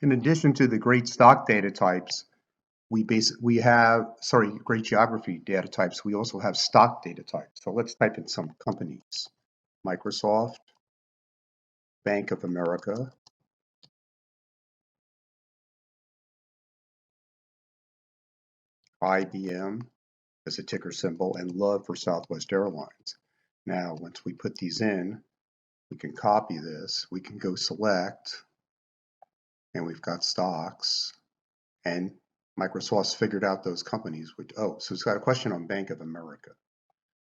In addition to the great stock data types, we have, sorry, great geography data types, we also have stock data types. So let's type in some companies. Microsoft, Bank of America, IBM as a ticker symbol, and Love for Southwest Airlines. Now, once we put these in, we can copy this, we can go select, and we've got stocks, and Microsoft's figured out those companies. Which, oh, so it's got a question on Bank of America.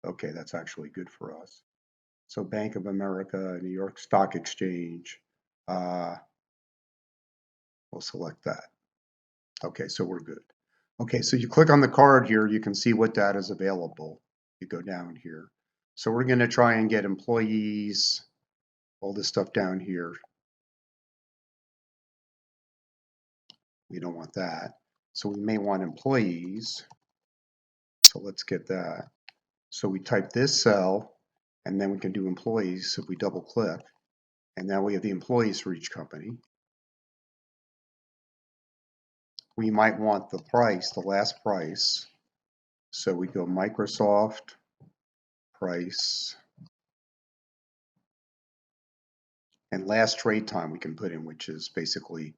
Okay, that's actually good for us. So Bank of America, New York Stock Exchange, we'll select that. Okay, so we're good. Okay, so you click on the card here, you can see what data is available. You go down here. So we're going to try and get employees, all this stuff down here. We don't want that. So we may want employees. So let's get that. So we type this cell, and then we can do employees. So if we double click, and now we have the employees for each company. We might want the price, the last price. So we go Microsoft, price, and last trade time we can put in, which is basically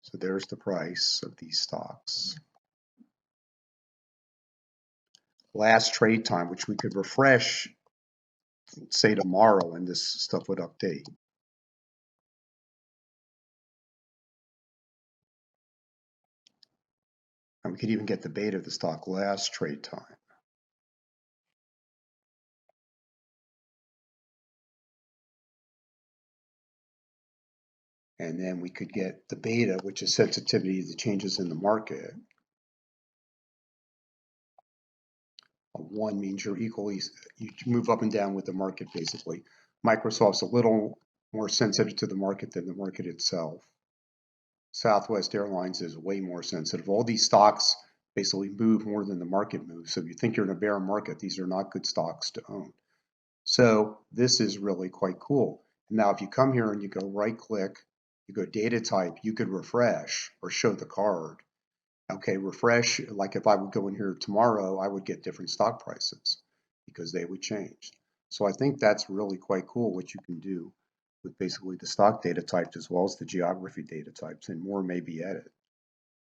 so there's the price of these stocks. Last trade time, which we could refresh, say tomorrow, and this stuff would update. And we could even get the beta of the stock last trade time. And then we could get the beta, which is sensitivity to changes in the market. A 1 means you're equally, you move up and down with the market basically. Microsoft's a little more sensitive to the market than the market itself. Southwest Airlines is way more sensitive. All these stocks basically move more than the market moves. So if you think you're in a bear market, these are not good stocks to own. So this is really quite cool. Now, if you come here and you go right click, you go data type, you could refresh or show the card. Okay, refresh, like if I would go in here tomorrow, I would get different stock prices because they would change. So I think that's really quite cool what you can do with basically the stock data types as well as the geography data types, and more may be added.